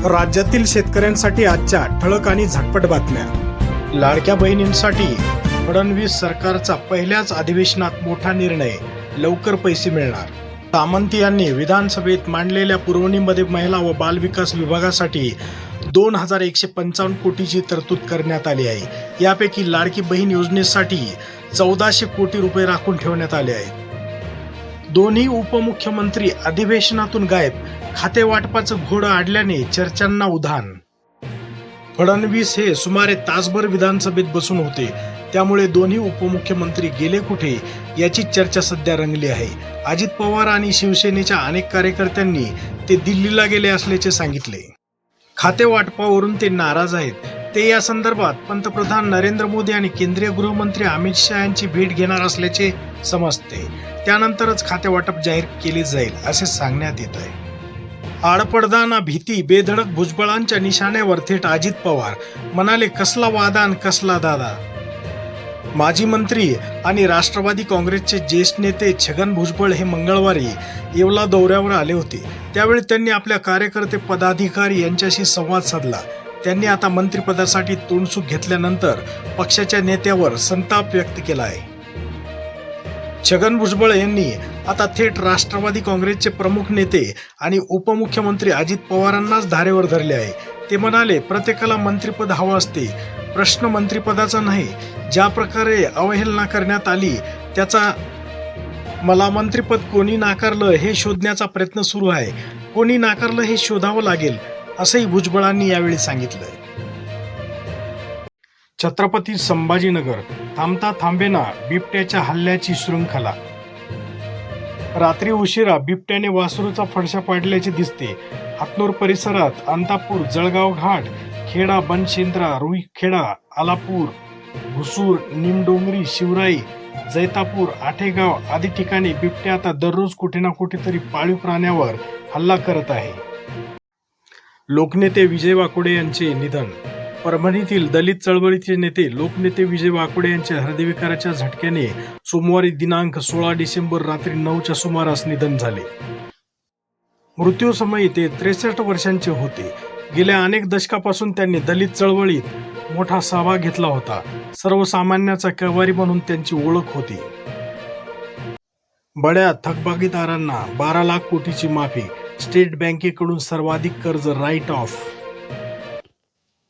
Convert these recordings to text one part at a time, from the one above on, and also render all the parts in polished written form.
राज्यातील शेतकऱ्यांसाठी आजच्या ठळक आणि झटपट बातम्या। लाडक्या बहिणींसाठी फडणवीस सरकारचा पहिल्याच अधिवेशनात मोठा निर्णय, लवकर पैसे मिळणार। सामंत यांनी विधानसभेत मांडलेल्या पुरवणीमध्ये महिला व बाल विकास विभागासाठी 2155 कोटीची तरतूद करण्यात आली आहे। यापैकी लाडकी बहीण योजनेसाठी 1400 कोटी रुपये राखून ठेवण्यात आले आहेत। दोन्ही उपमुख्यमंत्री अधिवेशनातून गायब, खाते वाटपाचं घोडं आडल्याने चर्चांना उधाण। फडणवीस हे सुमारे तासभर विधानसभेत बसून होते, त्यामुळे दोन्ही उपमुख्यमंत्री गेले कुठे याची चर्चा सध्या रंगली आहे। अजित पवार आणि शिवसेनेच्या अनेक कार्यकर्त्यांनी ते दिल्लीला गेले असल्याचे सांगितले। खाते वाटपावरून ते नाराज आहेत। ते या संदर्भात पंतप्रधान नरेंद्र मोदी आणि केंद्रीय गृहमंत्री अमित शहा यांची भेट घेणार असल्याचे समजते। त्यानंतरच खाते वाटप जाहीर केले जाईल असे सांगण्यात येत आहे। आडपडदा ना भीती, बेधडक भुजबळांच्या निशाण्यावर थेट अजित पवार म्हणाले, कसला वादा आणि कसला दादा। माजी मंत्री आणि राष्ट्रवादी काँग्रेसचे ज्येष्ठ नेते छगन भुजबळ हे मंगळवारी येवला दौऱ्यावर आले होते। त्यावेळी त्यांनी आपल्या कार्यकर्ते पदाधिकारी यांच्याशी संवाद साधला। त्यांनी आता मंत्रिपदासाठी तोंडसुख घेतल्यानंतर पक्षाच्या नेत्यावर संताप व्यक्त केला आहे। छगन भुजबळ यांनी आता थेट राष्ट्रवादी काँग्रेसचे प्रमुख नेते आणि उपमुख्यमंत्री अजित पवारांनाच धारेवर धरले आहे। ते म्हणाले, प्रत्येकाला मंत्रिपद हवं असते, प्रश्न मंत्रिपदाचा नाही। ज्या प्रकारे अवहेलना करण्यात आली त्याचा मला मंत्रिपद कोणी नाकारलं हे शोधण्याचा प्रयत्न सुरू आहे। कोणी नाकारलं हे शोधावं लागेल, असंही भुजबळांनी यावेळी सांगितलं। छत्रपती संभाजीनगर, थांबता थांबेना बिबट्याच्या हल्ल्याची शृंखला। रात्री उशिरा बिबट्याने वासरूचा फडशा पाडल्याचे दिसते। हातनूर परिसरात अंतापूर, जळगाव घाट, खेडा, बनशेंद्रा, रुईखेडा, आलापूर, घुसूर, निमडोंगरी, शिवराई, जैतापूर, आठेगाव आदी ठिकाणी बिबट्या आता दररोज कुठे ना कुठेतरी पाळीव प्राण्यावर हल्ला करत आहे। लोकनेते विजय वाकोडे यांचे निधन। परभणीतील दलित चळवळीचे नेते लोकनेते विजय वाकोडे यांचे हृदयविकाराच्या झटक्याने सोमवारी दिनांक 16 डिसेंबर रात्री 9च्या सुमारास निधन झाले। मृत्यूसमयी ते 63 वर्षांचे होते। गेल्या अनेक दशकापासून त्यांनी दलित चळवळीत मोठा सहभाग घेतला होता। सर्वसामान्याचा कहवारी म्हणून त्यांची ओळख होती। बड्या थकबाकीदारांना 12 लाख कोटीची माफी, स्टेट बँकेकडून सर्वाधिक कर्ज राईट ऑफ।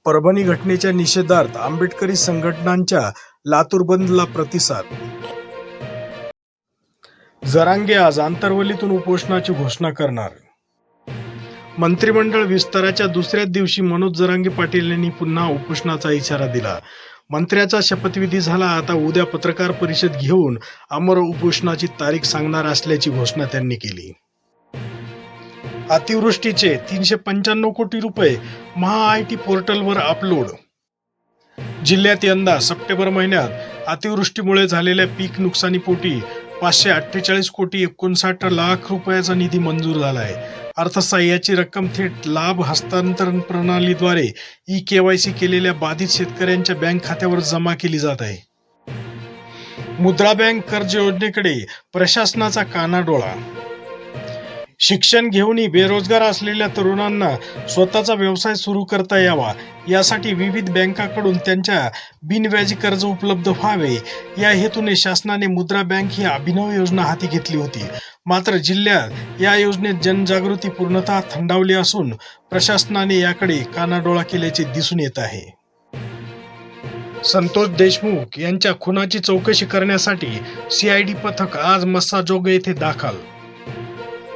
परभणी घटनेच्या निषेधार्थ आंबेडकरी संघटनांच्या लातूर बंदला प्रतिसाद। जरांगे आज आंतरवलीतून उपोषणाची घोषणा करणार। मंत्रिमंडळ विस्ताराच्या दुसऱ्या दिवशी मनोज जरांगे पाटील यांनी पुन्हा उपोषणाचा इशारा दिला। मंत्र्याचा शपथविधी झाला, आता उद्या पत्रकार परिषद घेऊन अमर उपोषणाची तारीख सांगणार असल्याची घोषणा त्यांनी केली। अतिवृष्टीचे 395 कोटी रुपये महाआयटी पोर्टलवर अपलोड। जिल्ह्यात यंदा सप्टेंबर महिन्यात अतिवृष्टीमुळे झालेल्या पीक नुकसानीपोटी 548 कोटी 59 लाख रुपयाचा निधी मंजूर झाला आहे। अर्थसहाय्याची रक्कम थेट लाभ हस्तांतरण प्रणालीद्वारे ई-केवायसी केलेल्या बाधित शेतकऱ्यांच्या बँक खात्यावर जमा केली जात आहे। मुद्रा बँक कर्ज योजनेकडे प्रशासनाचा कानाडोळा। शिक्षण घेऊनही बेरोजगार असलेल्या तरुणांना स्वतःचा व्यवसाय सुरू करता यावा यासाठी विविध बँकांकडून त्यांच्या बिनव्याजी कर्ज उपलब्ध व्हावे या हेतूने शासनाने मुद्रा बँक ही अभिनव योजना हाती घेतली होती। मात्र जिल्ह्यात या योजनेत जनजागृती पूर्णतः थंडावली असून प्रशासनाने याकडे कानाडोळा केल्याचे दिसून येत आहे। संतोष देशमुख यांच्या खुनाची चौकशी करण्यासाठी CID पथक आज मस्साजोग येथे दाखल।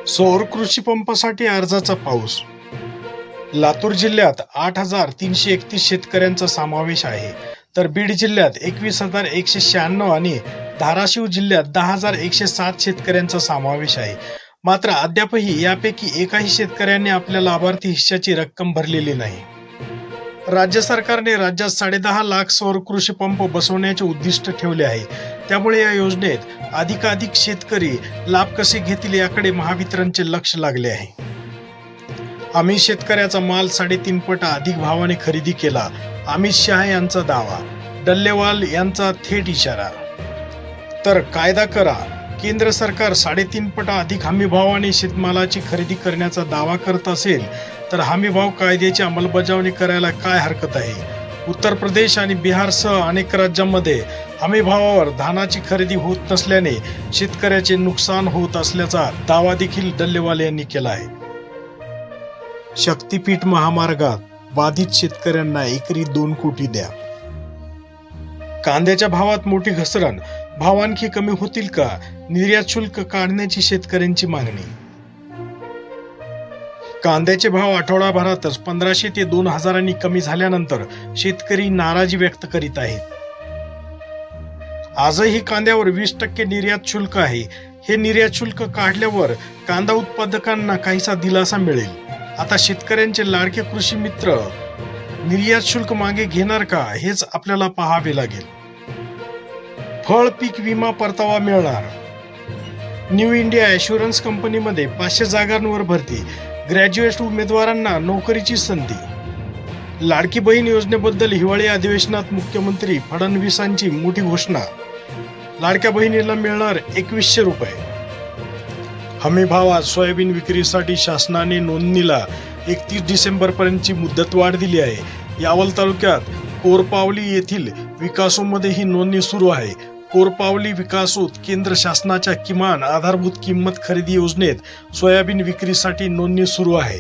सौर कृषी पंपासाठी अर्जाचा पाऊस। लातूर जिल्ह्यात 8,331 शेतकऱ्यांचा समावेश आहे, तर बीड जिल्ह्यात 21,196 आणि धाराशिव जिल्ह्यात 10,107 शेतकऱ्यांचा समावेश आहे। मात्र अद्यापही यापैकी एकाही शेतकऱ्याने आपल्या लाभार्थी हिश्श्याची रक्कम भरलेली नाही। राज्य सरकारने राज्यात 10.5 लाख सौर कृषी पंप बसवण्याचे उद्दिष्ट ठेवले आहे। त्यामुळे या योजनेत अधिकाधिक शेतकरी लाभ कसे घेतील याकडे महावितरणचे लक्ष लागले आहे। आम्ही शेतकऱ्याचा माल 3.5 पट अधिक भावाने खरेदी केला, अमित शहा यांचा दावा। डल्लेवाल यांचा थेट इशारा। तर कायदा करा, केंद्र सरकार 3.5 पट अधिक हमी भावाने शेतमालाची खरेदी करण्याचा दावा करत असेल तर हमीभाव कायद्याची अंमलबजावणी करायला काय हरकत आहे? उत्तर प्रदेश आणि बिहारसह अनेक राज्यांमध्ये हमीभावावर धानाची खरेदी होत नसल्याने शेतकऱ्याचे नुकसान होत असल्याचा दावा देखील डल्लेवाले यांनी केला आहे. शक्तीपीठ महामार्गात बाधित शेतकऱ्यांना एकरी 2 कोटी द्या. कांद्याच्या भावात मोठी घसरण, भाव आणखी कमी होतील का? निर्यात शुल्क काढण्याची शेतकऱ्यांची मागणी. कांद्याचे भाव आठवडाभरातच 1500 ते 2000 कमी झाल्यानंतर शेतकरी नाराजी व्यक्त करीत आहेत. आजही कांद्यावर 20% निर्यात शुल्क आहे. हे निर्यात शुल्क काढल्यावर कांदा उत्पादकांना काहीसा दिलासा मिळेल. आता शेतकऱ्यांचे लाडके कृषी मित्र निर्यात शुल्क मागे घेणार का, हेच आपल्याला पाहावे लागेल. फळ पीक विमा परतावा मिळणार. न्यू इंडिया ॲश्युरन्स कंपनीमध्ये 500 जागांवर भरती. ग्रॅज्युएट उमेदवारांना नोकरीची संधी. लाडकी बहीण योजनेबद्दल हिवाळी अधिवेशनात मुख्यमंत्री फडणवीसांची मोठी घोषणा. लाडक्या बहिणीला मिळणार 2100 रुपये. हमीभावात सोयाबीन विक्रीसाठी शासनाने नोंदणीला 31 डिसेंबरपर्यंतची मुदतवाढ दिली आहे. यावल तालुक्यात कोरपावली येथील विकासोमध्ये ही नोंदणी सुरू आहे. कोरपावली विकासोत केंद्र शासनाच्या किमान आधारभूत किंमत खरेदी योजनेत सोयाबीन विक्रीसाठी नोंदणी सुरू आहे.